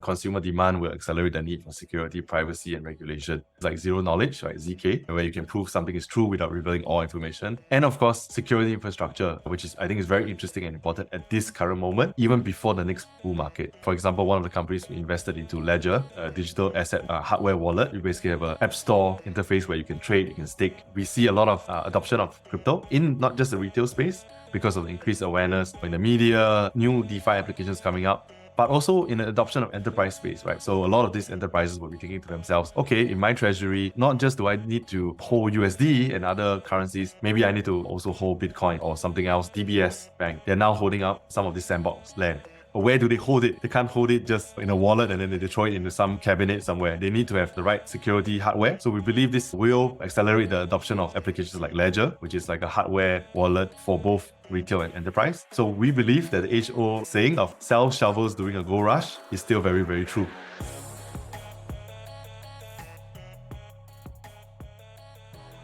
consumer demand will accelerate the need for security, privacy, and regulation. It's like zero knowledge, right? ZK, where you can prove something is true without revealing all information. And of course, security infrastructure, which I think is very interesting and important at this current moment, even before the next bull market. For example, one of the companies we invested into, Ledger, a digital asset hardware wallet. You basically have an app store interface where you can trade, you can stake. We see a lot of adoption of crypto in not just the retail space because of the increased awareness in the media, new DeFi applications coming up, but also in the adoption of enterprise space, right? So a lot of these enterprises will be thinking to themselves, okay, in my treasury, not just do I need to hold USD and other currencies, maybe I need to also hold Bitcoin or something else. DBS Bank, they're now holding up some of this sandbox land. But where do they hold it? They can't hold it just in a wallet and then they throw it into some cabinet somewhere. They need to have the right security hardware. So we believe this will accelerate the adoption of applications like Ledger, which is like a hardware wallet for both retail and enterprise. So we believe that the age-old saying of sell shovels during a gold rush is still very, very true.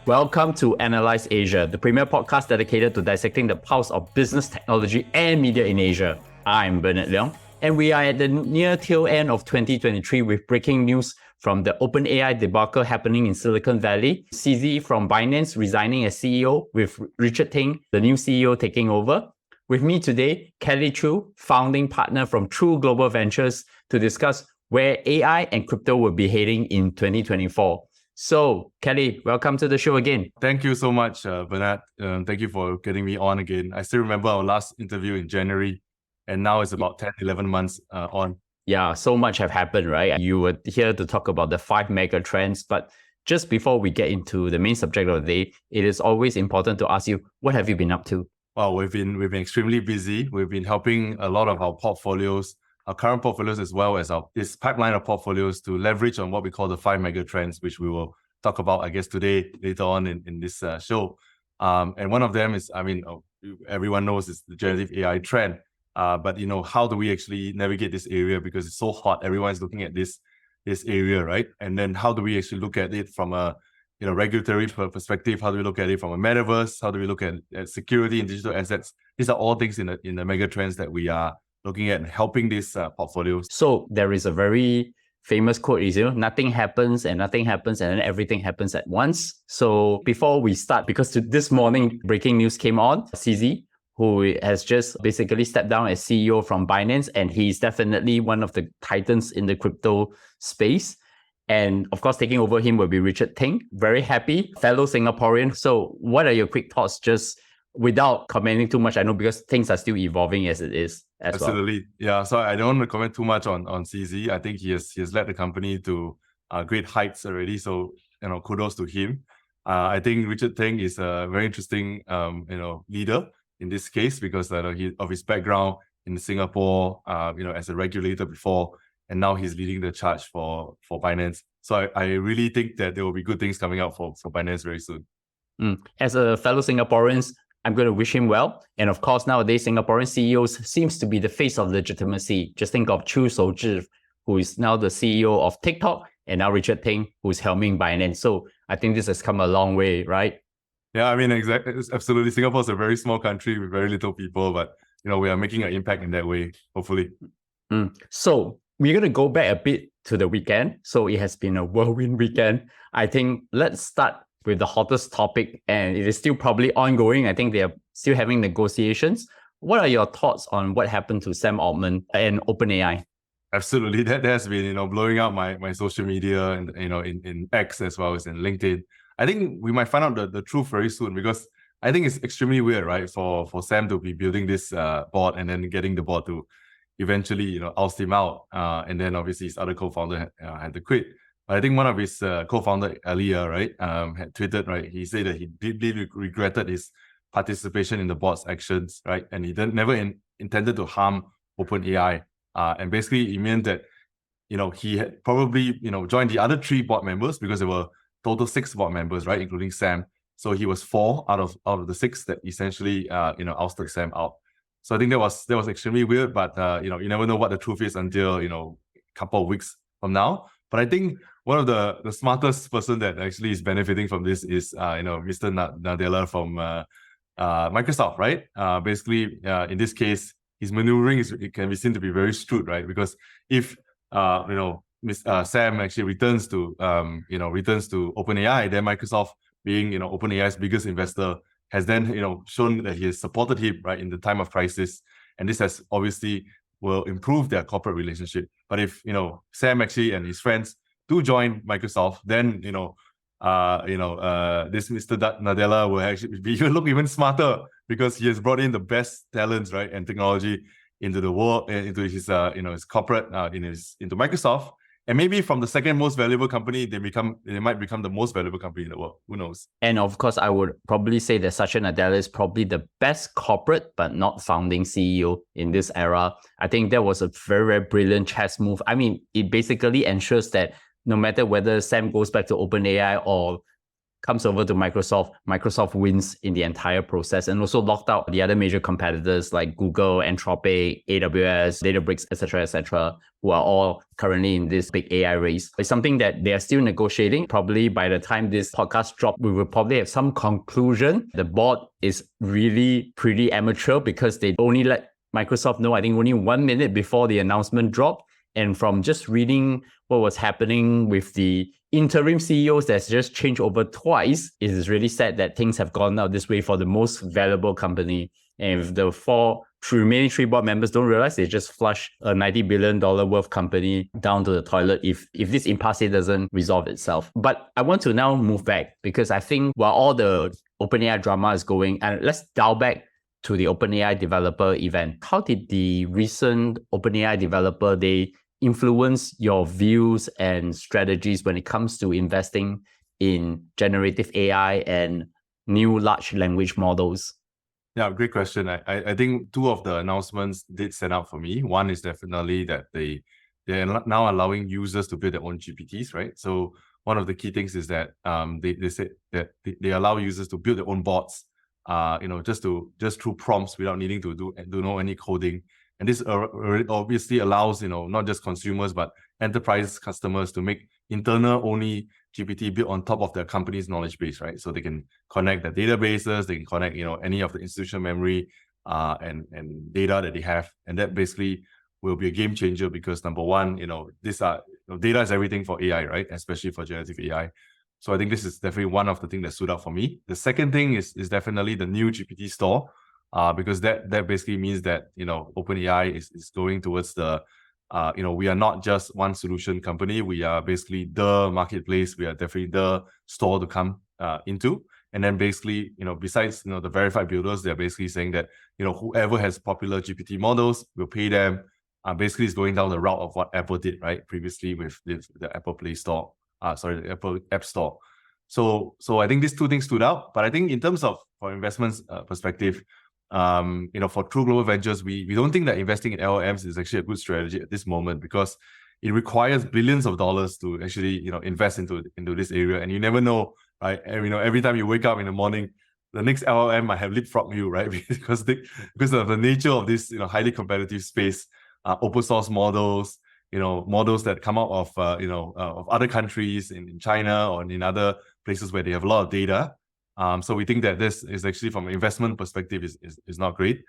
Welcome to Analyse Asia, the premier podcast dedicated to dissecting the pulse of business, technology, and media in Asia. I'm Bernard Leong, and we are at the near tail end of 2023 with breaking news from the OpenAI debacle happening in Silicon Valley, CZ from Binance resigning as CEO, with Richard Ting, the new CEO, taking over. With me today, Kelly Choo, founding partner from True Global Ventures, to discuss where AI and crypto will be heading in 2024. So, Kelly, welcome to the show again. Thank you so much, Bernard. Thank you for getting me on again. I still remember our last interview in January, and now it's about 10, 11 months on. Yeah, so much have happened, right? You were here to talk about the 5 Megatrends, but just before we get into the main subject of the day, it is always important to ask you, what have you been up to? Well, we've been extremely busy. We've been helping a lot of our portfolios, our current portfolios, as well as this pipeline of portfolios to leverage on what we call the 5 Megatrends, which we will talk about, I guess, today, later on in this show. And one of them is, everyone knows it's the generative AI trend. But how do we actually navigate this area, because it's so hot? Everyone's looking at this area, right? And then how do we actually look at it from a regulatory perspective? How do we look at it from a metaverse? How do we look at security and digital assets? These are all things in the megatrends that we are looking at and helping these portfolios. So there is a very famous quote is, nothing happens and then everything happens at once. So before we start, because this morning breaking news came on, CZ, who has just basically stepped down as CEO from Binance, and he's definitely one of the titans in the crypto space. And of course, taking over him will be Richard Ting. Very happy, fellow Singaporean. So what are your quick thoughts, just without commenting too much? I know because things are still evolving as it is as Absolutely. well. Yeah, so I don't want to comment too much on CZ. I think he has led the company to great heights already. So, kudos to him. I think Richard Ting is a very interesting, leader in this case, because of his background in Singapore, as a regulator before, and now he's leading the charge for Binance. So I really think that there will be good things coming out for Binance very soon. As a fellow Singaporeans, I'm going to wish him well. And of course, nowadays, Singaporean CEOs seems to be the face of legitimacy. Just think of Chu Souzhi, who is now the CEO of TikTok, and now Richard Ting, who's helming Binance. So I think this has come a long way, right? Yeah, exactly. Absolutely. Singapore is a very small country with very little people, but we are making an impact in that way, hopefully. So we're going to go back a bit to the weekend. So it has been a whirlwind weekend. I think let's start with the hottest topic, and it is still probably ongoing. I think they are still having negotiations. What are your thoughts on what happened to Sam Altman and OpenAI? Absolutely. That has been, blowing out my social media and, in X as well as in LinkedIn. I think we might find out the truth very soon, because I think it's extremely weird, right? For Sam to be building this board and then getting the board to eventually, oust him out. And then obviously his other co-founder had to quit. But I think one of his co-founder earlier, right, had tweeted, right? He said that he deeply regretted his participation in the board's actions, right? And he never intended to harm OpenAI. And basically it meant that, he had probably, joined the other 3 board members, because there were total 6 board members, right, including Sam. So he was 4 out of the 6 that essentially, ousted Sam out. So I think that was extremely weird, but you never know what the truth is until a couple of weeks from now. But I think one of the smartest person that actually is benefiting from this is Mr. Nadella from Microsoft, right? Basically, in this case, his maneuvering can be seen to be very shrewd, right? Because if Sam actually returns to OpenAI, then Microsoft, being OpenAI's biggest investor, has then shown that he has supported him right in the time of crisis, and this has obviously will improve their corporate relationship. But if Sam actually and his friends do join Microsoft, then this Mr. Nadella will actually look even smarter, because he has brought in the best talents, right, and technology into the world, into his his corporate into Microsoft. And maybe from the second most valuable company, they might become the most valuable company in the world. Who knows? And of course, I would probably say that Satya Nadella is probably the best corporate but not founding CEO in this era. I think that was a very, very brilliant chess move. I mean, it basically ensures that no matter whether Sam goes back to OpenAI or comes over to Microsoft, Microsoft wins in the entire process, and also locked out the other major competitors like Google, Anthropic, AWS, Databricks, etc., who are all currently in this big AI race. It's something that they are still negotiating. Probably by the time this podcast drops, we will probably have some conclusion. The board is really pretty amateur, because they only let Microsoft know, I think, only 1 minute before the announcement dropped. And from just reading what was happening with the interim CEOs that's just changed over twice, it is really sad that things have gone out this way for the most valuable company. And if the remaining three board members don't realize, they just flush a $90 billion worth company down to the toilet if this impasse doesn't resolve itself. But I want to now move back, because I think while all the OpenAI drama is going, and let's dial back to the OpenAI developer event. How did the recent OpenAI developer day influence your views and strategies when it comes to investing in generative AI and new large language models? Yeah, great question. I think two of the announcements did stand out for me. One is definitely that they're now allowing users to build their own GPTs, right? So one of the key things is that they said that they allow users to build their own bots, just through prompts without needing to do any coding. And this obviously allows not just consumers but enterprise customers to make internal only GPT built on top of their company's knowledge base, right? So they can connect their databases, they can connect any of the institutional memory and data that they have, and that basically will be a game changer, because number one, data is everything for AI, right? Especially for generative AI. So I think this is definitely one of the things that stood out for me. The second thing is definitely the new GPT store. Because that basically means that OpenAI is going towards the we are not just one solution company. We are basically the marketplace. We are definitely the store to come into. And then basically besides the verified builders, they're basically saying that whoever has popular GPT models will pay them. Basically, it's going down the route of what Apple did right previously with the Apple Play Store. The Apple App Store. So I think these two things stood out. But I think in terms of for investments perspective, for True Global Ventures, we don't think that investing in LLMs is actually a good strategy at this moment, because it requires billions of dollars to actually invest into this area, and you never know, right? And, every time you wake up in the morning, the next LLM might have leapfrogged you, right? because of the nature of this highly competitive space, open source models, models that come out of of other countries in China or in other places where they have a lot of data. So we think that this is actually, from an investment perspective, is not great.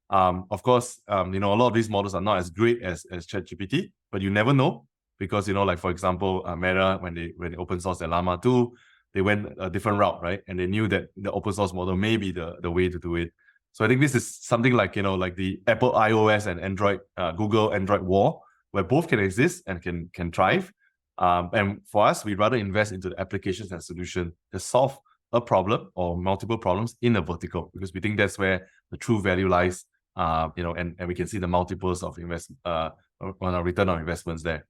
Of course, a lot of these models are not as great as ChatGPT, but you never know, because like for example, Meta, when they open sourced their Llama 2, they went a different route, right? And they knew that the open source model may be the way to do it. So I think this is something like like the Apple iOS and Android, Google Android war, where both can exist and can thrive. And for us, we'd rather invest into the applications and solution that solve a problem or multiple problems in a vertical, because we think that's where the true value lies, and we can see the multiples of on our return on investments there.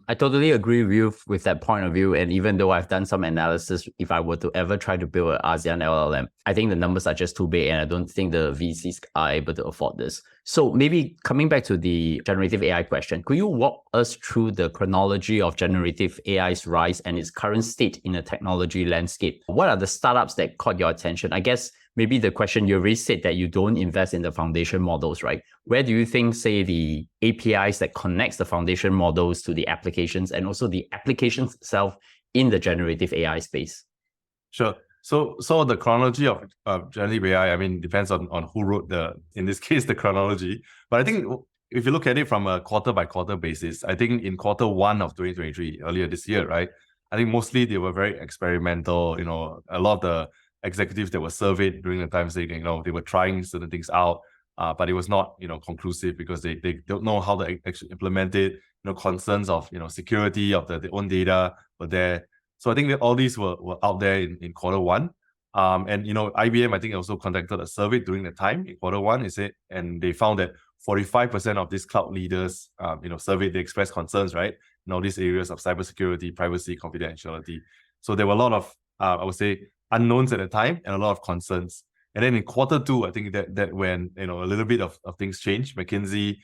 I totally agree with you with that point of view. And even though I've done some analysis, if I were to ever try to build an ASEAN LLM, I think the numbers are just too big, and I don't think the VCs are able to afford this. So maybe coming back to the generative AI question, could you walk us through the chronology of generative AI's rise and its current state in the technology landscape? What are the startups that caught your attention? I guess maybe the question, you already said that you don't invest in the foundation models, right? Where do you think, say, the APIs that connects the foundation models to the applications, and also the applications itself in the generative AI space? Sure. So the chronology of generative AI, I mean, depends on who wrote in this case, the chronology. But I think if you look at it from a quarter by quarter basis, I think in quarter one of 2023, earlier this year, right? I think mostly they were very experimental. A lot of the executives that were surveyed during the time saying, they were trying certain things out, but it was not, conclusive because they don't know how to actually implement it. Concerns of, security of their own data were there. So I think that all these were out there in quarter one. And IBM, I think, also conducted a survey during the time in quarter one, and they found that 45% of these cloud leaders, surveyed, they expressed concerns, right, in all these areas of cybersecurity, privacy, confidentiality. So there were a lot of, I would say, unknowns at the time and a lot of concerns. And then in quarter two, I think that when a little bit of things changed, McKinsey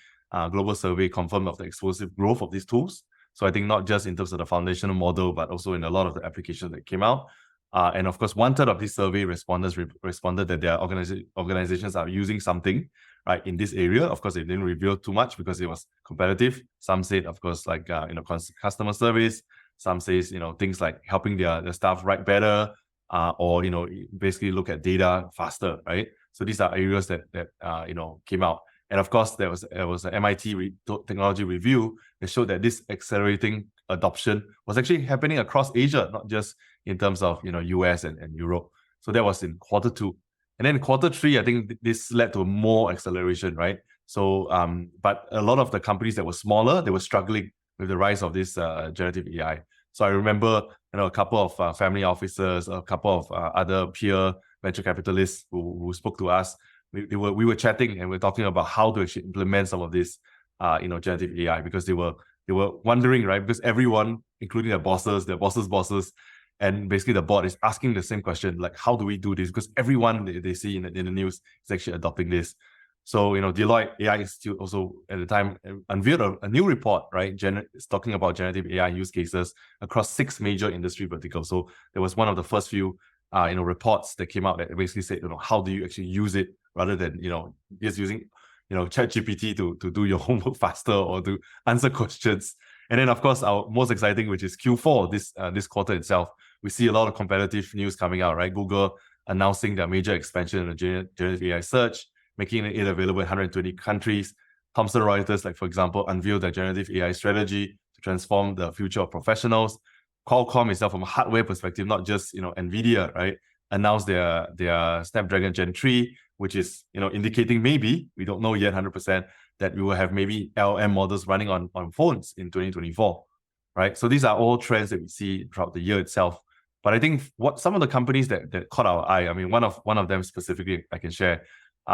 global survey confirmed of the explosive growth of these tools. So I think not just in terms of the foundational model, but also in a lot of the applications that came out. And of course, 1/3 of these survey respondents responded that their organizations are using something, right, in this area. Of course, they didn't reveal too much because it was competitive. Some said, of course, like customer service. Some says things like helping their staff write better, or basically look at data faster, right? So these are areas that came out. And of course, there was an MIT technology review that showed that this accelerating adoption was actually happening across Asia, not just in terms of US and Europe. So that was in quarter two. And then in quarter three, I think this led to more acceleration, right? So, but a lot of the companies that were smaller, they were struggling with the rise of this generative AI. So I remember a couple of family offices, a couple of other peer venture capitalists who spoke to us. We were chatting and we were talking about how to actually implement some of this generative AI, because they were wondering, right? Because everyone, including their bosses' bosses, and basically the board is asking the same question, like, how do we do this? Because everyone they see in the news is actually adopting this. So, Deloitte AI Institute also at the time unveiled a new report, right? It's talking about generative AI use cases across 6 major industry verticals. So there was one of the first few reports that came out that basically said, how do you actually use it rather than, just using, ChatGPT to do your homework faster or to answer questions. And then, of course, our most exciting, which is Q4, this quarter itself, we see a lot of competitive news coming out, right? Google announcing their major expansion in the generative AI search, making it available in 120 countries. Thomson Reuters, like for example, unveiled their generative AI strategy to transform the future of professionals. Qualcomm itself, from a hardware perspective, not just Nvidia, right, announced their Snapdragon Gen 3, which is indicating maybe, we don't know yet 100%, that we will have maybe LLM models running on phones in 2024, right? So these are all trends that we see throughout the year itself. But I think what some of the companies that caught our eye, I mean, one of them specifically I can share,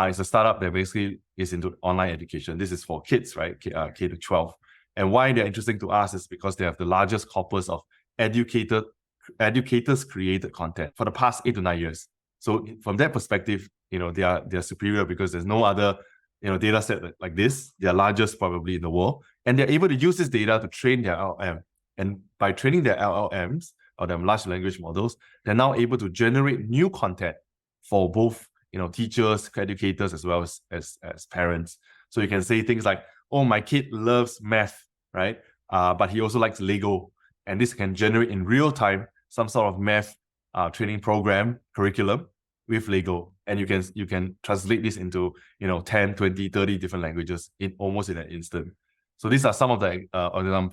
is a startup that basically is into online education. This is for kids, right? K to 12. And why they're interesting to us is because they have the largest corpus of educators created content for the past 8 to 9 years. So from that perspective, they are superior because there's no other data set like this. They're largest probably in the world, and they're able to use this data to train their LLM. And by training their LLMs or their large language models, they're now able to generate new content for both teachers, educators, as well as parents. So you can say things like, oh, my kid loves math, right? But he also likes Lego. And this can generate in real time some sort of math training program curriculum with Lego. And you can translate this into 10, 20, 30 different languages in almost in an instant. So these are some of the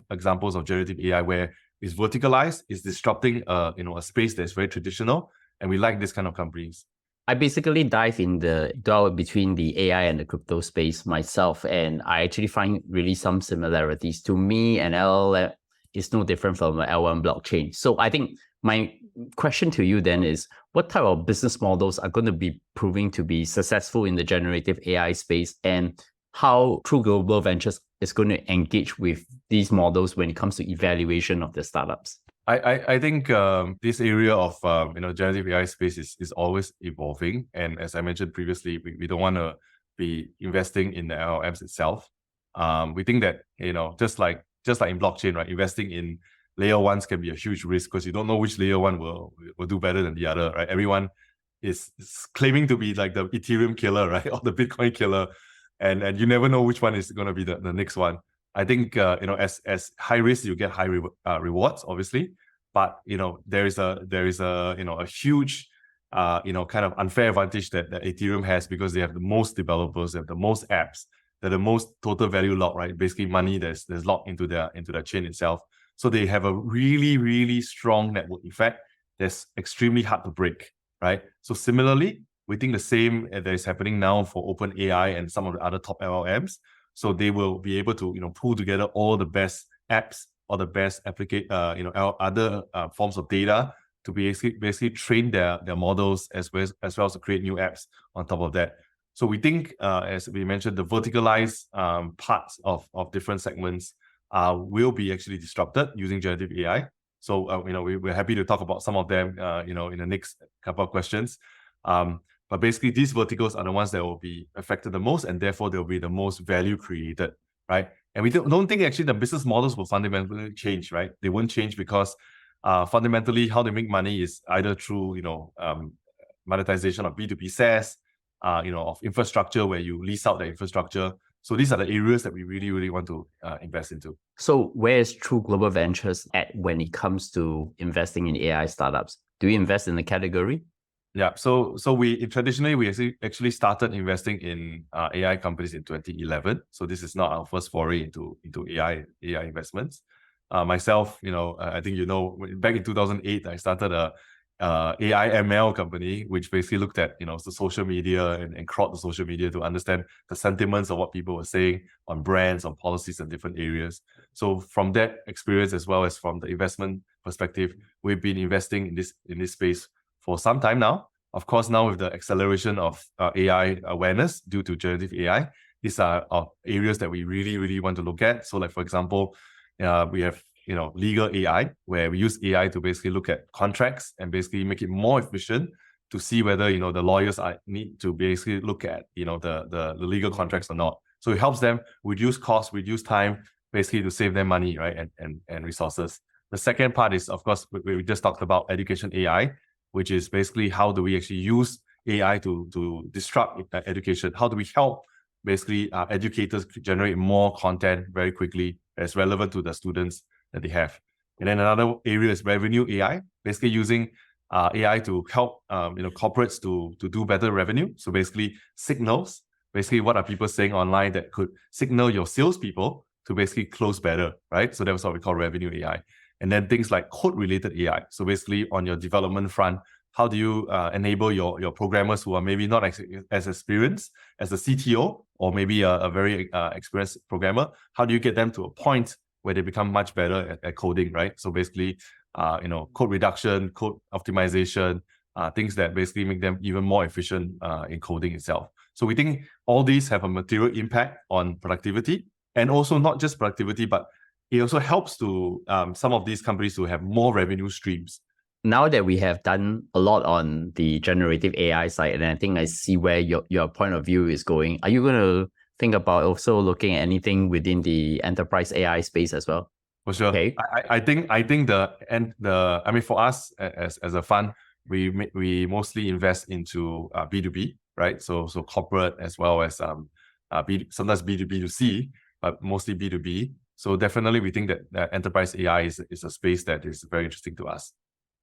examples of generative AI where it's verticalized, it's disrupting a space that's very traditional, and we like this kind of companies. I basically dive in the between the AI and the crypto space myself, and I actually find really some similarities. To me, an LLM is no different from an L1 blockchain. So I think my question to you then is, what type of business models are going to be proving to be successful in the generative AI space, and how True Global Ventures is going to engage with these models when it comes to evaluation of the startups? I think this area of generative AI space is always evolving, and as I mentioned previously, we don't want to be investing in the LLMs itself. We think that just like in blockchain, right, investing in layer ones can be a huge risk because you don't know which layer one will do better than the other, right? Everyone is claiming to be like the Ethereum killer, right, or the Bitcoin killer, and you never know which one is going to be the next one. I think as high risk you get high rewards, obviously, but there is a huge kind of unfair advantage that Ethereum has because they have the most developers, they have the most apps, they're the most total value locked, right? Basically money that's locked into their chain itself. So they have a really, really strong network effect that's extremely hard to break, right? So similarly, we think the same that is happening now for OpenAI and some of the other top LLMs. So they will be able to, pull together all the best apps or the best other forms of data to basically train their models as well as to create new apps on top of that. So we think, as we mentioned, the verticalized parts of different segments will be actually disrupted using generative AI. So we're happy to talk about some of them, in the next couple of questions. But basically, these verticals are the ones that will be affected the most, and therefore they'll be the most value created, right? And we don't think actually the business models will fundamentally change, right? They won't change because fundamentally how they make money is either through monetization of B2B SaaS, of infrastructure where you lease out the infrastructure. So these are the areas that we really, really want to invest into. So where is True Global Ventures at when it comes to investing in AI startups? Do you invest in the category? Yeah, so we traditionally actually started investing in AI companies in 2011. So this is not our first foray into AI investments. Myself, I think back in 2008, I started a AI ML company, which basically looked at the social media and crawled the social media to understand the sentiments of what people were saying on brands, on policies, and different areas. So from that experience, as well as from the investment perspective, we've been investing in this space for some time now. Of course, now with the acceleration of AI awareness due to generative AI, these are areas that we really, really want to look at. So like, for example, we have legal AI, where we use AI to basically look at contracts and basically make it more efficient to see whether the lawyers need to basically look at the legal contracts or not. So it helps them reduce costs, reduce time, basically to save them money, right, and resources. The second part is, of course, we just talked about education AI, which is basically how do we actually use AI to disrupt education? How do we help basically educators generate more content very quickly that's relevant to the students that they have? And then another area is revenue AI, basically using AI to help corporates to do better revenue. So basically signals, basically what are people saying online that could signal your salespeople to basically close better, right? So that's what we call revenue AI. And then things like code-related AI. So basically on your development front, how do you enable your programmers who are maybe not as experienced as the CTO or maybe a very experienced programmer? How do you get them to a point where they become much better at coding, right? So basically, code reduction, code optimization, things that basically make them even more efficient in coding itself. So we think all these have a material impact on productivity, and also not just productivity, but it also helps to some of these companies to have more revenue streams. Now that we have done a lot on the generative AI side, and I think I see where your point of view is going, are you going to think about also looking at anything within the enterprise AI space as well? For sure. Okay. I think for us as a fund, we mostly invest into B2B, right? So corporate as well as sometimes B2B2C, but mostly B2B. So definitely we think that enterprise AI is a space that is very interesting to us.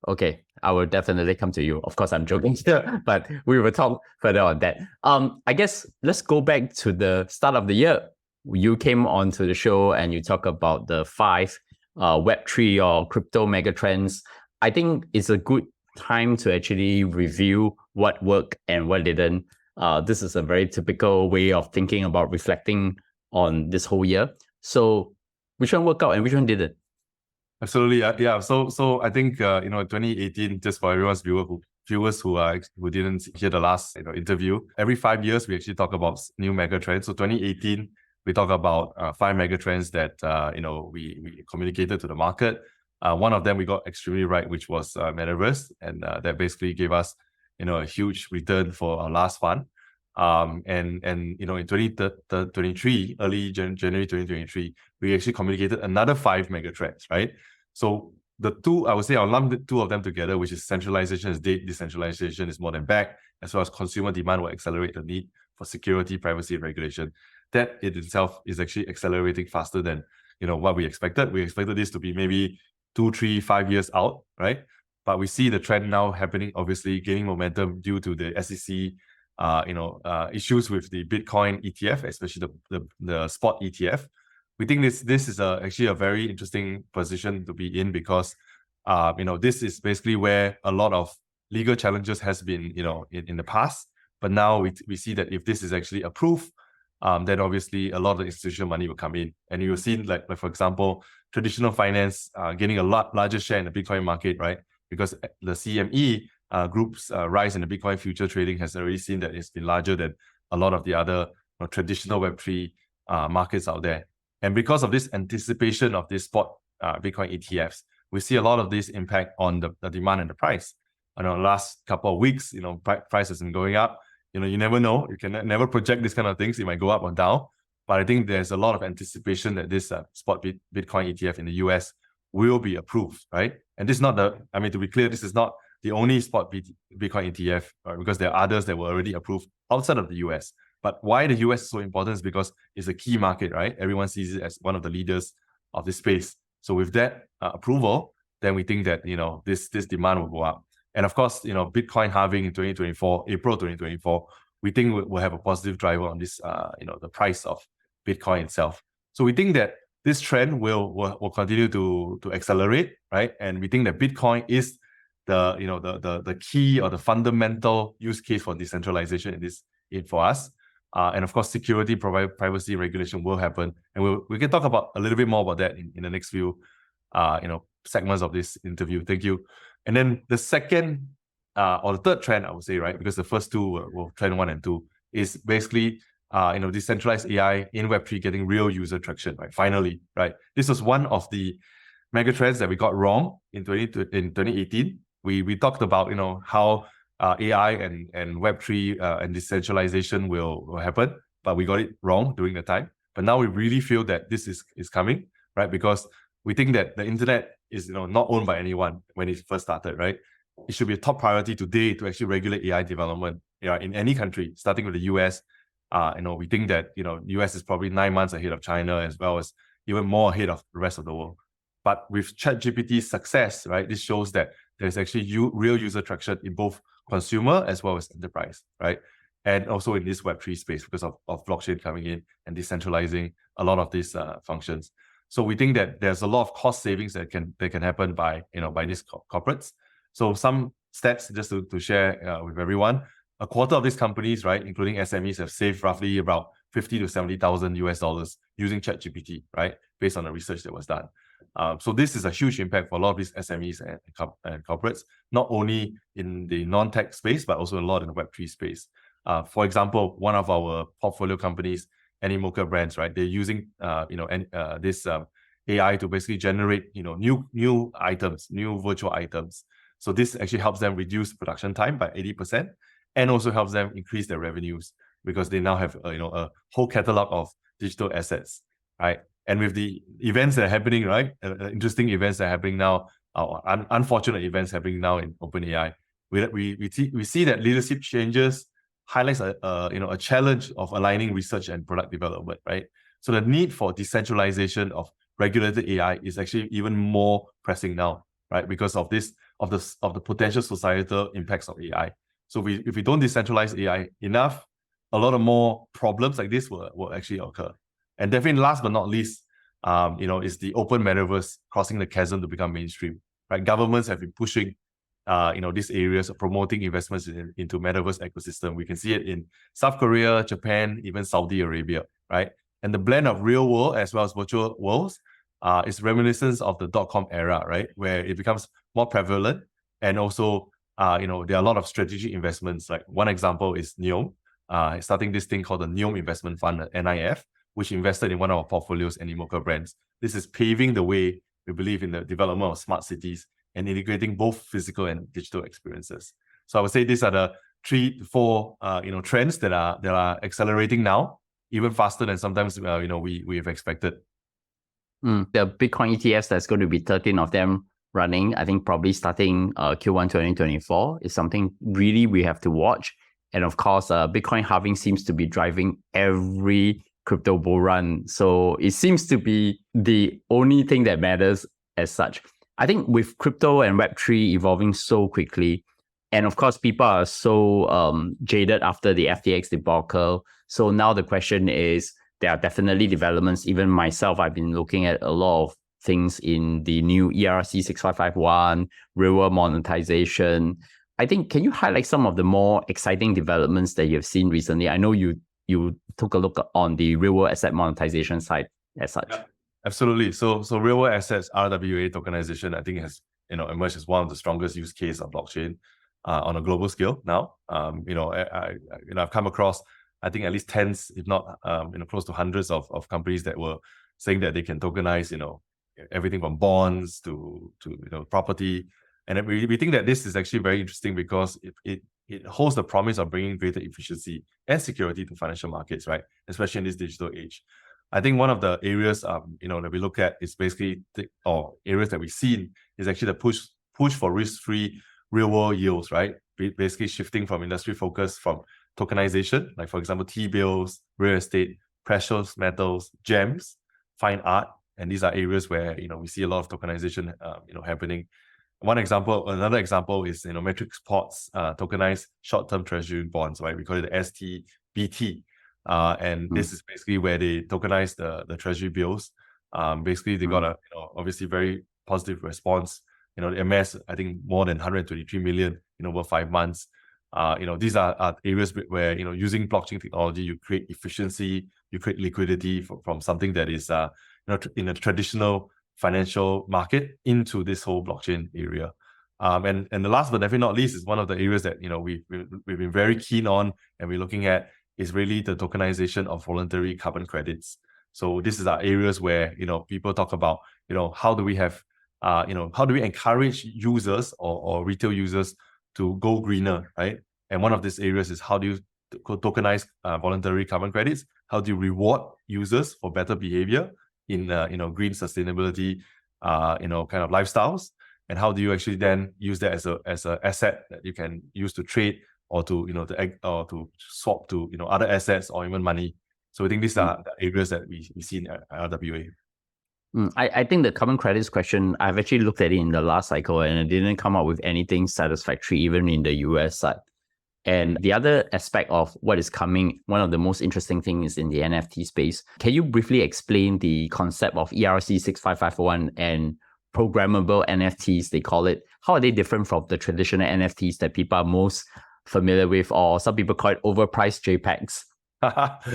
Okay, I will definitely come to you. Of course, I'm joking here, but we will talk further on that. I guess let's go back to the start of the year. You came onto the show and you talk about the 5 Web3 or crypto megatrends. I think it's a good time to actually review what worked and what didn't. This is a very typical way of thinking about reflecting on this whole year. So which one worked out and which one didn't? Absolutely, yeah. So I think 2018, just for everyone's viewers who didn't hear the last interview, every 5 years we actually talk about new megatrends. So 2018 we talk about 5 megatrends that we communicated to the market. One of them we got extremely right, which was metaverse, and that basically gave us a huge return for our last fund. In 2023, early January 2023, we actually communicated another 5 megatrends, right? So the two, I would say I'll lump the 2 of them together, which is centralization is dead, decentralization is more than back, as well as consumer demand will accelerate the need for security, privacy, and regulation. That in itself is actually accelerating faster than what we expected. We expected this to be maybe 2, 3, 5 years out, right? But we see the trend now happening, obviously gaining momentum due to the SEC issues with the Bitcoin ETF, especially the spot ETF. We think this is actually a very interesting position to be in because this is basically where a lot of legal challenges has been in the past. But now we see that if this is actually approved, then obviously a lot of the institutional money will come in, and you will see like for example, traditional finance gaining a lot larger share in the Bitcoin market, right? Because the CME group's rise in the Bitcoin future trading has already seen that it's been larger than a lot of the other traditional Web3 markets out there. And because of this anticipation of this spot Bitcoin ETFs, we see a lot of this impact on the demand and the price. In the last couple of weeks, price has been going up. You never know. You can never project these kind of things. It might go up or down. But I think there's a lot of anticipation that this spot Bitcoin ETF in the US will be approved, right? And this is not to be clear, this is not the only spot Bitcoin ETF, right? Because there are others that were already approved outside of the US. But why the US is so important is because it's a key market, right? Everyone sees it as one of the leaders of this space. So with that approval, then we think that this demand will go up. And of course, Bitcoin halving in 2024, April 2024, we think we'll have a positive driver on this, the price of Bitcoin itself. So we think that this trend will continue to accelerate, right? And we think that Bitcoin is the key or the fundamental use case for decentralization for us. And of course, security, privacy, regulation will happen, and we can talk about a little bit more about that in the next few segments of this interview. Thank you. And then the second or the third trend, I would say, right, because the first two were trend 1 and 2, is basically decentralized AI in Web3 getting real user traction, right? Finally, right? This was one of the megatrends that we got wrong in 2018. We talked about how AI and Web3 and decentralization will happen, but we got it wrong during the time. But now we really feel that this is coming, right? Because we think that the internet is not owned by anyone when it first started, right? It should be a top priority today to actually regulate AI development in any country, starting with the US. We think that US is probably 9 months ahead of China, as well as even more ahead of the rest of the world. But with ChatGPT's success, right, this shows that there's actually real user traction in both consumer as well as enterprise, right? And also in this Web3 space because of blockchain coming in and decentralizing a lot of these functions. So we think that there's a lot of cost savings that can happen by these corporates. So some stats just to share with everyone. A quarter of these companies, right, including SMEs, have saved roughly about $50,000 to $70,000 using ChatGPT, right, based on the research that was done. So this is a huge impact for a lot of these SMEs and corporates, not only in the non-tech space, but also a lot in the Web3 space. For example, one of our portfolio companies, Animoca Brands, right, they're using this AI to basically generate new items, new virtual items. So this actually helps them reduce production time by 80%, and also helps them increase their revenues because they now have a whole catalog of digital assets, right? And with the events that are happening, right, interesting events that are happening now, unfortunate events happening now in OpenAI, we see that leadership changes highlights a challenge of aligning research and product development, right? So the need for decentralization of regulated AI is actually even more pressing now, right? Because of the potential societal impacts of AI. So if we don't decentralize AI enough, a lot of more problems like this will actually occur. And definitely last but not least, is the open metaverse crossing the chasm to become mainstream, right? Governments have been pushing these areas of promoting investments into metaverse ecosystem. We can see it in South Korea, Japan, even Saudi Arabia, right? And the blend of real world as well as virtual worlds is reminiscent of the .com era, right? Where it becomes more prevalent, and also there are a lot of strategic investments. Like one example is NEOM, starting this thing called the NEOM Investment Fund, NIF, which invested in one of our portfolios, Animoca Brands. This is paving the way, we believe, in the development of smart cities and integrating both physical and digital experiences. So I would say these are the 3 to 4 trends that are accelerating now, even faster than sometimes we have expected. The Bitcoin ETFs, there's going to be 13 of them running. I think probably starting Q1 2024 is something really we have to watch. And of course, Bitcoin halving seems to be driving every crypto bull run. So it seems to be the only thing that matters as such. I think with crypto and Web3 evolving so quickly, And of course, people are so jaded after the FTX debacle. So now the question is, there are definitely developments. Even myself, I've been looking at a lot of things in the new ERC 6551, real world monetization. I think, can you highlight some of the more exciting developments that you've seen recently? I know you took a look on the real world asset monetization side as such. Yeah, absolutely. So real world assets RWA tokenization, I think, has emerged as one of the strongest use case of blockchain on a global scale now. I've come across, I think, at least tens, if not close to hundreds of companies that were saying that they can tokenize everything from bonds to property. And we think that this is actually very interesting because it holds the promise of bringing greater efficiency and security to financial markets, right? Especially in this digital age. I think one of the areas that we look at is basically areas that we've seen is actually the push for risk-free real-world yields, right? Basically shifting from industry focus from tokenization, like for example T-bills, real estate, precious metals, gems, fine art, and these are areas where we see a lot of tokenization happening. Another example is Matrix Ports tokenized short-term treasury bonds, right? We call it the STBT. And this is basically where they tokenize the treasury bills. Basically, they got a obviously very positive response. The MS, I think, more than 123 million in over 5 months. These are areas where using blockchain technology, you create efficiency, you create liquidity from something that is in a traditional financial market into this whole blockchain area. And the last but definitely not least is one of the areas that we've been very keen on and we're looking at is really the tokenization of voluntary carbon credits. So this is our areas where people talk about how do we have how do we encourage users or retail users to go greener, right? And one of these areas is how do you tokenize voluntary carbon credits? How do you reward users for better behavior in green sustainability kind of lifestyles? And how do you actually then use that as a asset that you can use to trade or to to swap to other assets or even money? So I think these are the areas that we see in RWA. I think the carbon credits question, I've actually looked at it in the last cycle and it didn't come up with anything satisfactory, even in the US side. And the other aspect of what is coming, one of the most interesting things in the NFT space. Can you briefly explain the concept of ERC 6551 and programmable NFTs, they call it? How are they different from the traditional NFTs that people are most familiar with, or some people call it overpriced JPEGs?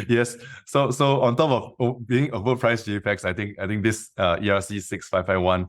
Yes. So on top of being overpriced JPEGs, I think this ERC 6551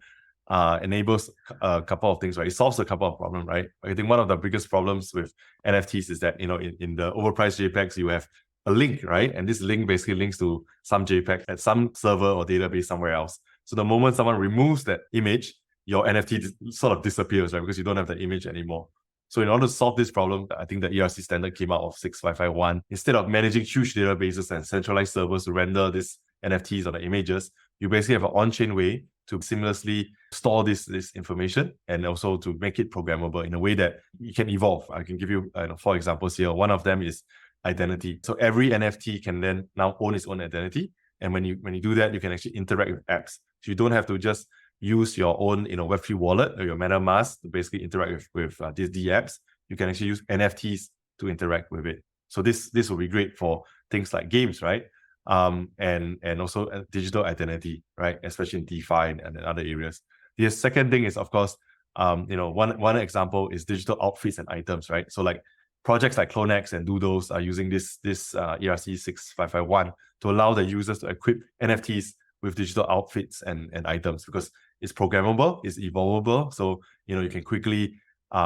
enables a couple of things, right? It solves a couple of problems, right? I think one of the biggest problems with NFTs is that in the overpriced JPEGs you have a link, right? And this link basically links to some JPEG at some server or database somewhere else. So the moment someone removes that image, your NFT sort of disappears, right? Because you don't have the image anymore. So in order to solve this problem, I think the ERC standard came out of 6551. Instead of managing huge databases and centralized servers to render these NFTs or the images, you basically have an on-chain way to seamlessly store this information and also to make it programmable in a way that it can evolve. I can give you 4 examples here. One of them is identity. So every NFT can then now own its own identity. And when you do that, you can actually interact with apps. So you don't have to just use your own Web3 wallet or your MetaMask to basically interact with these apps. You can actually use NFTs to interact with it. So this will be great for things like games, right? And also digital identity, right? Especially in DeFi and other areas. The second thing is, of course, one example is digital outfits and items, right? So like projects like CloneX and Doodles are using this ERC 6551 to allow the users to equip NFTs with digital outfits and items, because it's programmable, it's evolvable. So you can quickly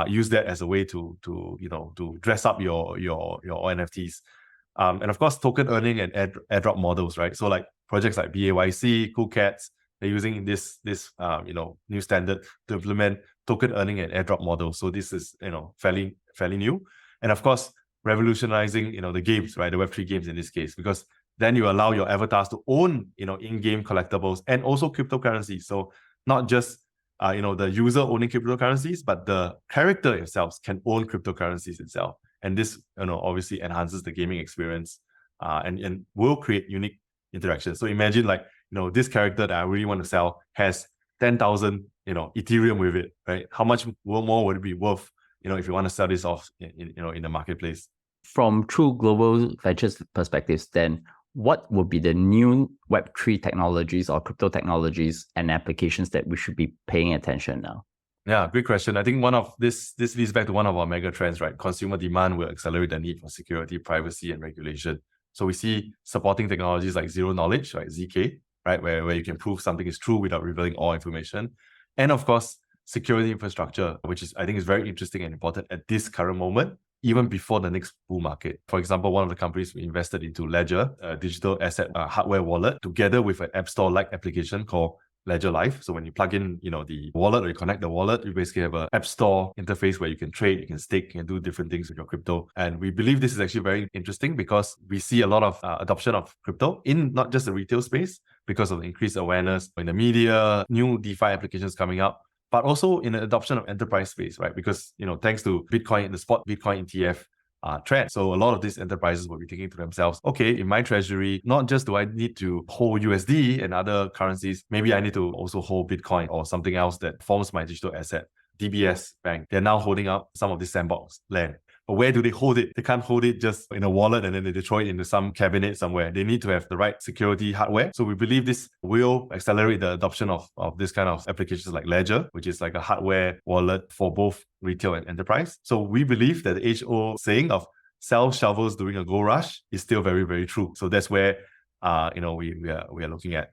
use that as a way to dress up your NFTs. And of course, token earning and airdrop models, right? So like projects like BAYC, Cool Cats, they're using this new standard to implement token earning and airdrop models. So this is fairly new, and of course revolutionizing the games, right? The Web3 games in this case, because then you allow your avatars to own in-game collectibles and also cryptocurrencies. So not just the user owning cryptocurrencies, but the character itself can own cryptocurrencies itself. And this obviously enhances the gaming experience and will create unique interactions. So imagine like this character that I really want to sell has 10,000 Ethereum with it, right? How much more would it be worth if you want to sell this off in the marketplace. From true global ventures perspectives, then what would be the new Web3 technologies or crypto technologies and applications that we should be paying attention now? Yeah, great question. I think one of this leads back to one of our mega trends, right? Consumer demand will accelerate the need for security, privacy, and regulation. So we see supporting technologies like zero knowledge, right? ZK, right? Where you can prove something is true without revealing all information. And of course, security infrastructure, which I think is very interesting and important at this current moment, even before the next bull market. For example, one of the companies we invested into, Ledger, a digital asset hardware wallet, together with an app store-like application called Ledger Live. So when you plug in, the wallet, or you connect the wallet, you basically have an app store interface where you can trade, you can stake, you can do different things with your crypto. And we believe this is actually very interesting because we see a lot of adoption of crypto in not just the retail space because of the increased awareness in the media, new DeFi applications coming up, but also in the adoption of enterprise space, right? Because, thanks to Bitcoin, the spot Bitcoin ETF trend. So a lot of these enterprises will be thinking to themselves, okay, in my treasury, not just do I need to hold USD and other currencies, maybe I need to also hold Bitcoin or something else that forms my digital asset. DBS Bank, they're now holding up some of this sandbox land. But where do they hold it? They can't hold it just in a wallet and then they throw it into some cabinet somewhere. They need to have the right security hardware. So we believe this will accelerate the adoption of this kind of applications like Ledger, which is like a hardware wallet for both retail and enterprise. So we believe that the age-old saying of sell shovels during a gold rush is still very, very true. So that's where we are looking at.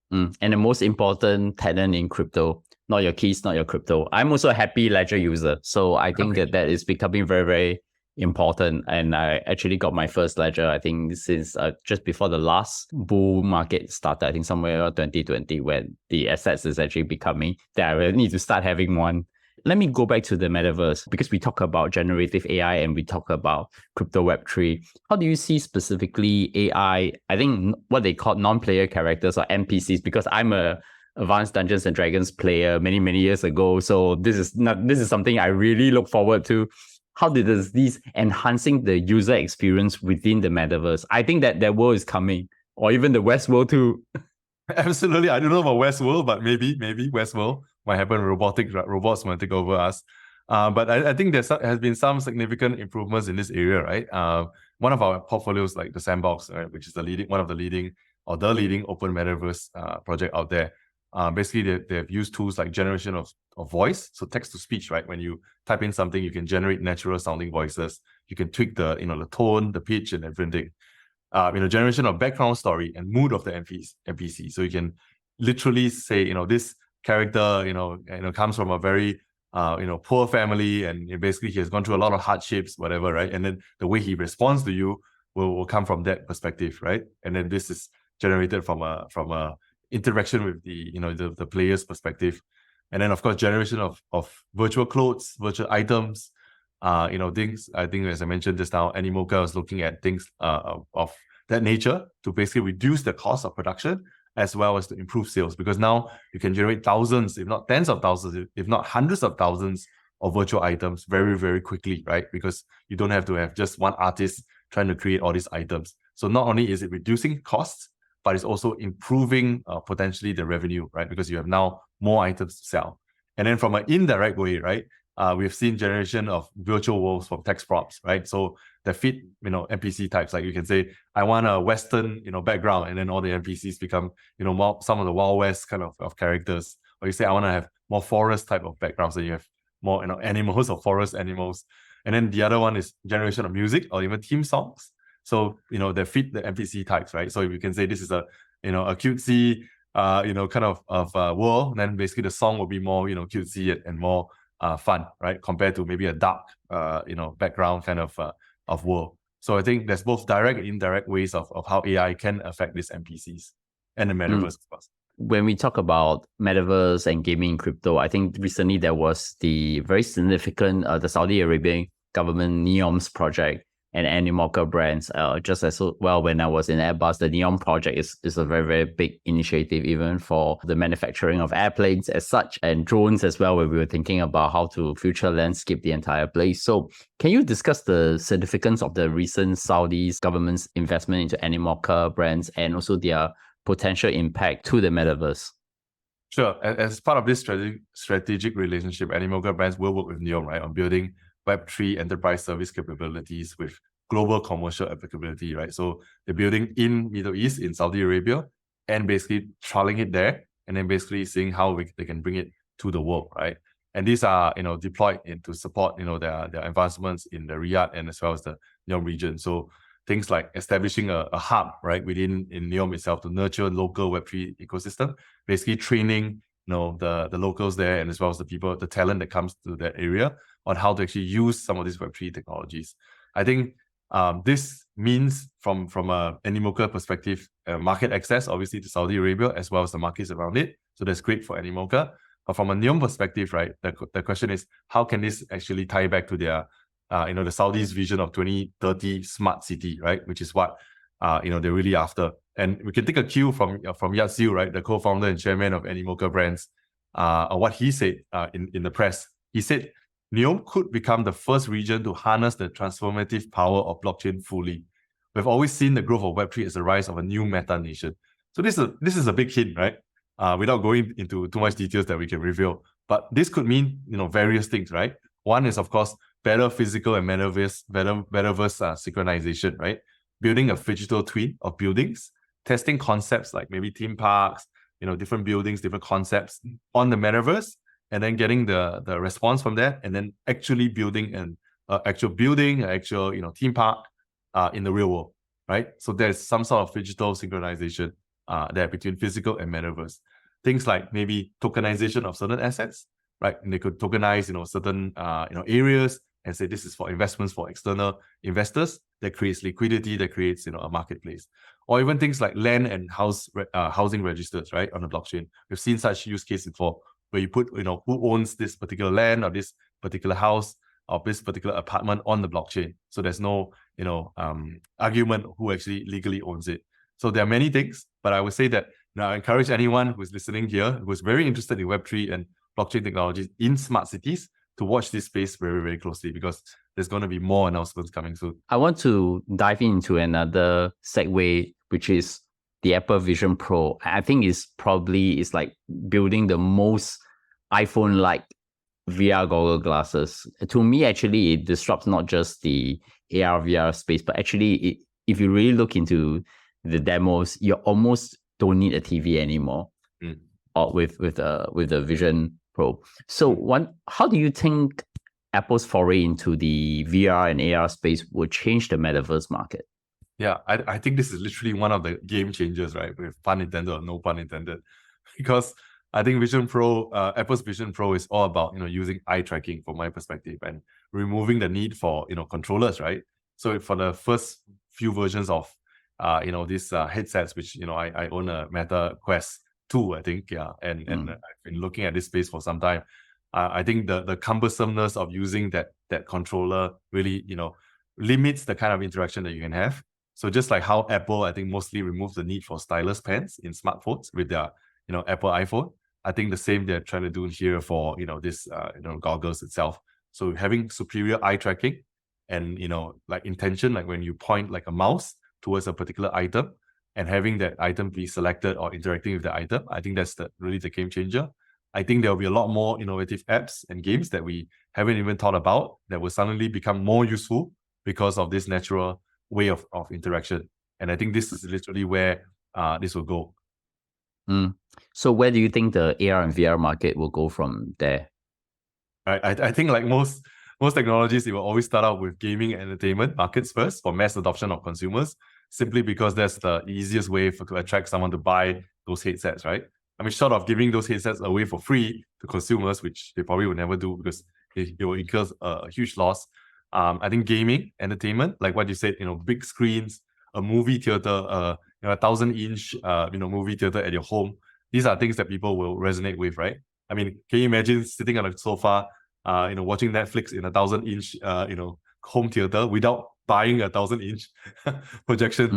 And the most important tenant in crypto, not your keys, not your crypto. I'm also a happy Ledger user. So I think that is becoming very, very important. And I actually got my first Ledger, I think, since just before the last bull market started, I think somewhere around 2020, when the assets is actually becoming that I really need to start having one. Let me go back to the metaverse because we talk about generative AI and we talk about crypto Web3. How do you see specifically AI, I think what they call non-player characters or NPCs, because I'm a Advanced Dungeons and Dragons player many, many years ago. So this is something I really look forward to. How does these enhancing the user experience within the metaverse? I think that world is coming, or even the West world too. Absolutely. I don't know about Westworld, but maybe Westworld might happen. Robots might take over us. But I think there has been some significant improvements in this area, right? One of our portfolios, like the Sandbox, right, which is the leading open metaverse project out there. Basically, they've used tools like generation of voice, so text to speech, right? When you type in something, you can generate natural sounding voices. You can tweak the tone, the pitch, and everything. Generation of background story and mood of the NPC. So you can literally say, this character, comes from a very, poor family, and basically he has gone through a lot of hardships, whatever, right? And then the way he responds to you will come from that perspective, right? And then this is generated from a interaction with the player's perspective. And then of course, generation of virtual clothes, virtual items, things. I think, as I mentioned just now, Animoca was looking at things of that nature to basically reduce the cost of production as well as to improve sales, because now you can generate thousands, if not tens of thousands, if not hundreds of thousands of virtual items very, very quickly, right? Because you don't have to have just one artist trying to create all these items. So not only is it reducing costs, but it's also improving potentially the revenue, right? Because you have now more items to sell. And then from an indirect way, right? We've seen generation of virtual worlds from text prompts, right? So that fit, NPC types. Like you can say, I want a Western, background, and then all the NPCs become, some of the Wild West kind of characters. Or you say, I want to have more forest type of backgrounds, so you have more, animals or forest animals. And then the other one is generation of music or even theme songs. So, they fit the NPC types, right? So if you can say this is a cutesy, kind of world, then basically the song will be more, cutesy and more fun, right? Compared to maybe a dark, background kind of world. So I think there's both direct and indirect ways of how AI can affect these NPCs and the metaverse, of course. When we talk about metaverse and gaming crypto, I think recently there was the very significant, the Saudi Arabian government NEOM's project and Animoca brands. Just as well, when I was in Airbus, the NEOM project is a very, very big initiative, even for the manufacturing of airplanes as such, and drones as well, where we were thinking about how to future landscape the entire place. So can you discuss the significance of the recent Saudi's government's investment into Animoca brands and also their potential impact to the metaverse? Sure. As part of this strategic relationship, Animoca Brands will work with Neom, right, on building Web3 enterprise service capabilities with global commercial applicability, right? So they're building in Middle East, in Saudi Arabia, and basically trialing it there, and then basically seeing how they can bring it to the world, right? And these are, deployed to support, their advancements in the Riyadh and as well as the Neom region. So things like establishing a hub, right, in Neom itself to nurture local Web3 ecosystem, basically training, the locals there and as well as the talent that comes to that area on how to actually use some of these Web3 technologies. I think this means from a Animoca perspective, market access, obviously, to Saudi Arabia as well as the markets around it. So that's great for Animoca. But from a Neom perspective, right, the question is, how can this actually tie back to their the Saudi's vision of 2030 smart city, right? Which is what they're really after. And we can take a cue from Yatsiu, right, the co-founder and chairman of Animoca Brands, on what he said in the press. He said, Neom could become the first region to harness the transformative power of blockchain fully. We've always seen the growth of Web3 as the rise of a new meta nation. So this is a big hint, right? Without going into too much details that we can reveal. But this could mean, various things, right? One is, of course, better physical and metaverse synchronization, right? Building a digital twin of buildings, testing concepts like maybe theme parks, different buildings, different concepts on the metaverse, and then getting the response from that, and then actually building an actual building, an actual theme park in the real world, right? So there's some sort of digital synchronization there between physical and metaverse. Things like maybe tokenization of certain assets, right? And they could tokenize, certain areas and say this is for investments for external investors. That creates liquidity, that creates a marketplace, or even things like land and housing registers, right, on the blockchain. We've seen such use cases before, where you put who owns this particular land or this particular house or this particular apartment on the blockchain. So there's no argument who actually legally owns it. So there are many things, but I would say that I encourage anyone who's listening here who's very interested in Web3 and blockchain technologies in smart cities to watch this space very, very closely, because there's going to be more announcements coming soon. I want to dive into another segue, which is the Apple Vision Pro. I think it's like building the most iPhone-like VR goggle glasses. To me, actually, it disrupts not just the AR VR space, but actually, if you really look into the demos, you almost don't need a TV anymore. Or with the Vision Pro. So how do you think Apple's foray into the VR and AR space will change the metaverse market? Yeah, I think this is literally one of the game changers, right? With pun intended or no pun intended. Because I think Vision Pro, Apple's Vision Pro is all about, using eye tracking from my perspective and removing the need for, controllers, right? So for the first few versions of, these headsets, which, I own a Meta Quest 2, I think, yeah. And I've been looking at this space for some time. I think the cumbersomeness of using that controller really, limits the kind of interaction that you can have. So just like how Apple, I think, mostly removes the need for stylus pens in smartphones with their, Apple iPhone, I think the same they're trying to do here for, this, goggles itself. So having superior eye tracking and, like intention, like when you point like a mouse towards a particular item and having that item be selected or interacting with the item, I think that's really the game changer. I think there'll be a lot more innovative apps and games that we haven't even thought about that will suddenly become more useful because of this natural way of interaction. And I think this is literally where this will go. So where do you think the AR and VR market will go from there? I think like most technologies, it will always start out with gaming and entertainment markets first for mass adoption of consumers, simply because that's the easiest way to attract someone to buy those headsets, right? I mean, short of giving those headsets away for free to consumers, which they probably would never do because it will incur a huge loss. I think gaming, entertainment, like what you said, big screens, a movie theater, a 1,000-inch, movie theater at your home. These are things that people will resonate with, right? I mean, can you imagine sitting on a sofa, watching Netflix in a 1,000-inch, home theater without buying a 1,000-inch projection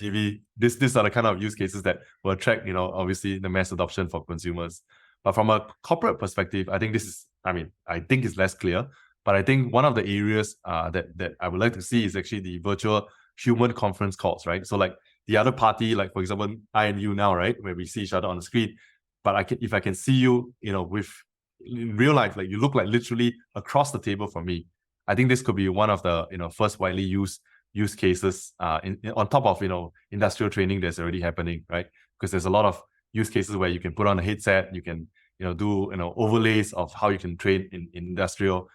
TV? These are the kind of use cases that will attract, obviously the mass adoption for consumers. But from a corporate perspective, I think it's less clear. But I think one of the areas that I would like to see is actually the virtual human conference calls, right? So like the other party, like for example, I and you now, right, where we see each other on the screen, but if I can see you, with in real life, like you look like literally across the table from me, I think this could be one of the first widely used use cases on top of industrial training that's already happening, right? Because there's a lot of use cases where you can put on a headset, you can do overlays of how you can train in industrial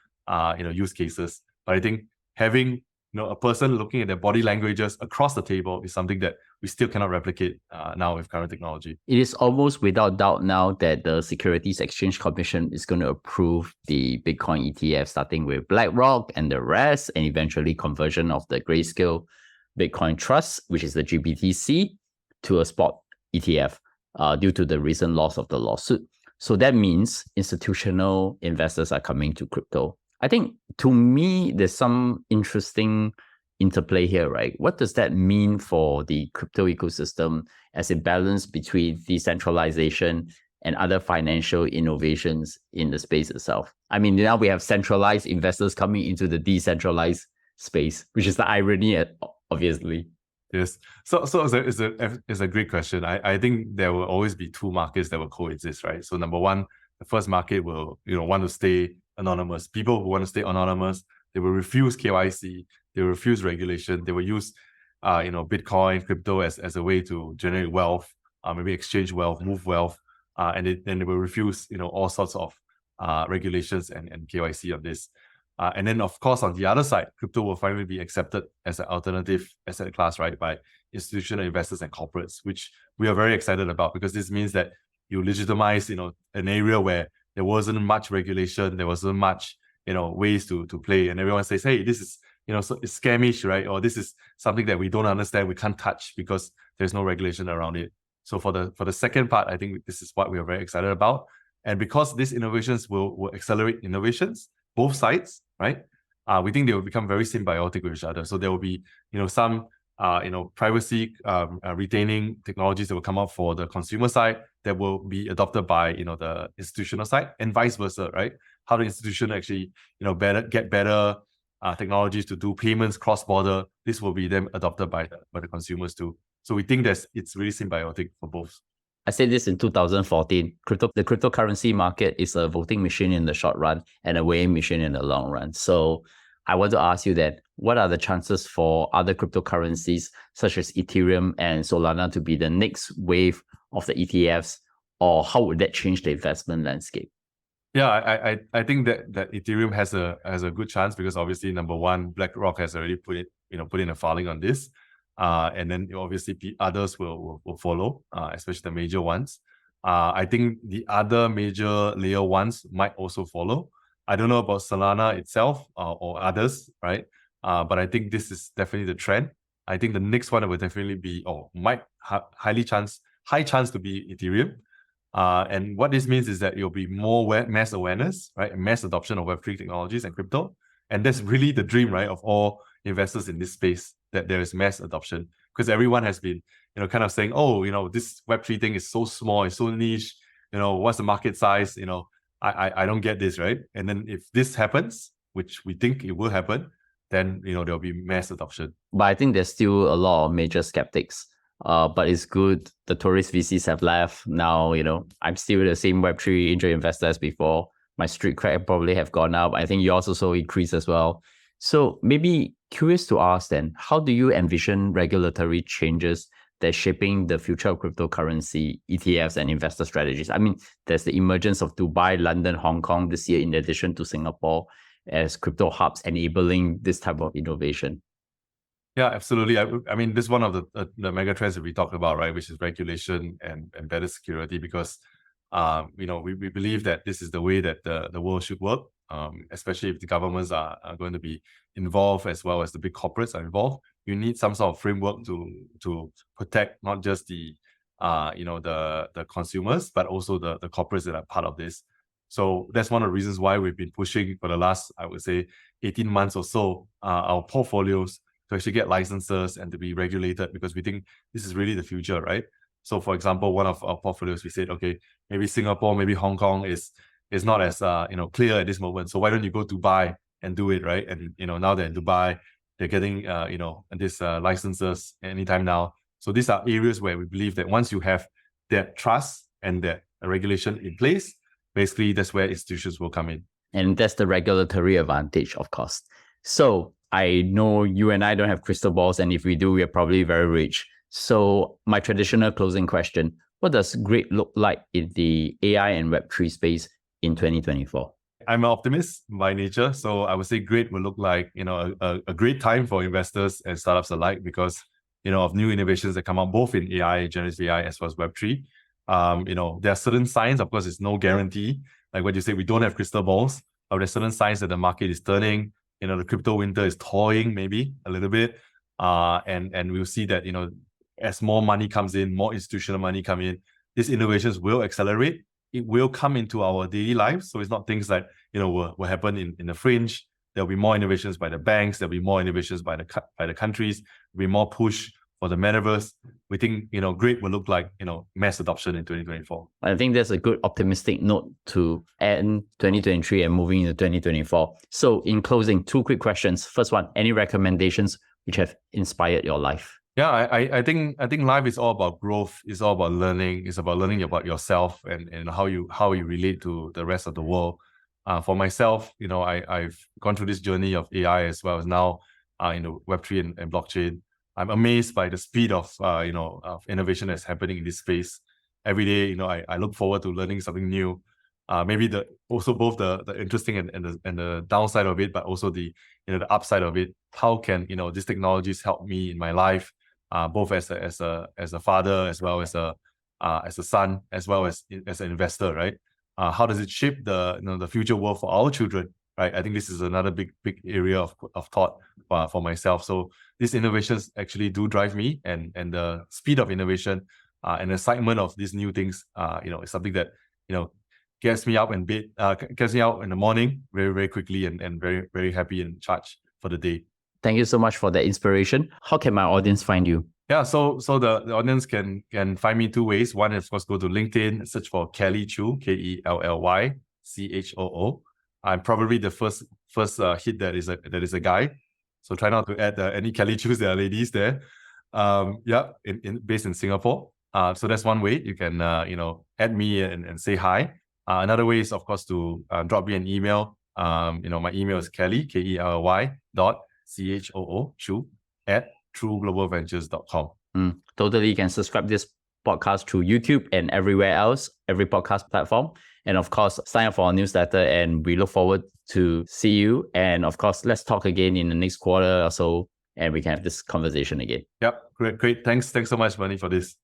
use cases. But I think having a person looking at their body languages across the table is something that we still cannot replicate now with current technology. It is almost without doubt now that the Securities Exchange Commission is going to approve the Bitcoin ETF, starting with BlackRock and the rest, and eventually conversion of the Grayscale Bitcoin Trust, which is the GBTC, to a spot ETF due to the recent loss of the lawsuit. So that means institutional investors are coming to crypto. I think, to me, there's some interesting interplay here, right? What does that mean for the crypto ecosystem as a balance between decentralization and other financial innovations in the space itself? I mean, now we have centralized investors coming into the decentralized space, which is the irony, obviously. Yes. So it's a great question. I think there will always be two markets that will coexist, right? So number one, the first market will want to stay anonymous. People who want to stay anonymous, they will refuse KYC, they will refuse regulation, they will use Bitcoin, crypto as a way to generate wealth, maybe exchange wealth, move wealth, and then they will refuse all sorts of regulations and KYC on this. And then, of course, on the other side, crypto will finally be accepted as an alternative asset class, right, by institutional investors and corporates, which we are very excited about, because this means that you legitimize, an area where there wasn't much regulation, there wasn't much, ways to play, and everyone says, hey, this is, so it's scamish, right? Or this is something that we don't understand, we can't touch because there's no regulation around it. So for the second part, I think this is what we are very excited about, and because these innovations will accelerate innovations, both sides, right? We think they will become very symbiotic with each other. So there will be, some, privacy retaining technologies that will come up for the consumer side that will be adopted by, the institutional side, and vice versa, right? How the institution actually, get better technologies to do payments cross-border. This will be then adopted by the consumers too. So we think it's really symbiotic for both. I said this in 2014. The cryptocurrency market is a voting machine in the short run and a weighing machine in the long run. So I want to ask you that, what are the chances for other cryptocurrencies such as Ethereum and Solana to be the next wave of the ETFs, or how would that change the investment landscape? Yeah, I think that Ethereum has a good chance, because obviously, number one, BlackRock has already put in a filing on this. And then obviously others will follow, especially the major ones. I think the other major layer ones might also follow. I don't know about Solana itself or others, right? But I think this is definitely the trend. I think the next one will definitely be, high chance to be Ethereum. And what this means is that it'll be more mass awareness, right? Mass adoption of Web3 technologies and crypto. And that's really the dream, right, of all investors in this space, that there is mass adoption, because everyone has been, kind of saying, this Web3 thing is so small, it's so niche, what's the market size? I don't get this, right? And then if this happens, which we think it will happen, then, there'll be mass adoption. But I think there's still a lot of major skeptics. But it's good. The tourist VCs have left. Now, I'm still the same Web3 angel investor as before. My street cred probably have gone up. I think yours also increased as well. So maybe curious to ask then, how do you envision regulatory changes that's shaping the future of cryptocurrency, ETFs, and investor strategies? I mean, there's the emergence of Dubai, London, Hong Kong this year, in addition to Singapore, as crypto hubs enabling this type of innovation. Yeah, absolutely. I mean, this is one of the megatrends that we talked about, right? Which is regulation and better security, because we believe that this is the way that the world should work, especially if the governments are going to be involved, as well as the big corporates are involved. You need some sort of framework to protect not just the consumers, but also the corporates that are part of this. So that's one of the reasons why we've been pushing for the last, I would say, 18 months or so, our portfolios to actually get licenses and to be regulated, because we think this is really the future, right? So, for example, one of our portfolios, we said, okay, maybe Singapore, maybe Hong Kong is not as clear at this moment. So why don't you go to Dubai and do it, right? And now they're in Dubai, they're getting these licenses anytime now. So these are areas where we believe that once you have that trust and that a regulation in place, basically that's where institutions will come in. And that's the regulatory advantage, of course. So I know you and I don't have crystal balls, and if we do, we are probably very rich. So my traditional closing question, what does great look like in the AI and Web3 space in 2024? I'm an optimist by nature, so I would say great will look like, a great time for investors and startups alike because, of new innovations that come out both in AI, generative AI, as well as Web3. There are certain signs, of course, it's no guarantee. Like what you say, we don't have crystal balls, but there's certain signs that the market is turning, the crypto winter is toying maybe a little bit. And we'll see that, as more money comes in, more institutional money come in, these innovations will accelerate. It will come into our daily lives. So it's not things that, will happen in the fringe. There'll be more innovations by the banks. There'll be more innovations by the countries. There'll be more push for the metaverse. We think, great will look like, mass adoption in 2024. I think that's a good optimistic note to end 2023 and moving into 2024. So in closing, 2 quick questions. First one, any recommendations which have inspired your life? Yeah, I think life is all about growth. It's all about learning. It's about learning about yourself and how you relate to the rest of the world. For myself, I've gone through this journey of AI as well as now Web3 and blockchain. I'm amazed by the speed of innovation that's happening in this space. Every day, I look forward to learning something new. Maybe also both the interesting and the downside of it, but also the upside of it. How can these technologies help me in my life? Both as a father, as well as a son, as well as an investor, right? How does it shape the future world for our children, right? I think this is another big area of thought for myself. So these innovations actually do drive me, and the speed of innovation and the excitement of these new things, is something that gets me up in bed, gets me out in the morning very, very quickly and very, very happy and charged for the day. Thank you so much for that inspiration. How can my audience find you? Yeah, so the audience can find me 2 ways. One is, of course, go to LinkedIn, search for Kelly Choo, KELLY CHOO. I'm probably the first hit that is a guy. So try not to add any Kelly Choos. There are ladies there. Based in Singapore. So that's one way you can add me and say hi. Another way is, of course, to drop me an email. My email is Kelly, KELLY.CHOO, Choo, @trueglobalventures.com. Totally, you can subscribe this podcast through YouTube and everywhere else, every podcast platform. And of course, sign up for our newsletter, and we look forward to see you. And of course, let's talk again in the next quarter or so, and we can have this conversation again. Yep, great. Thanks so much, Bernie, for this.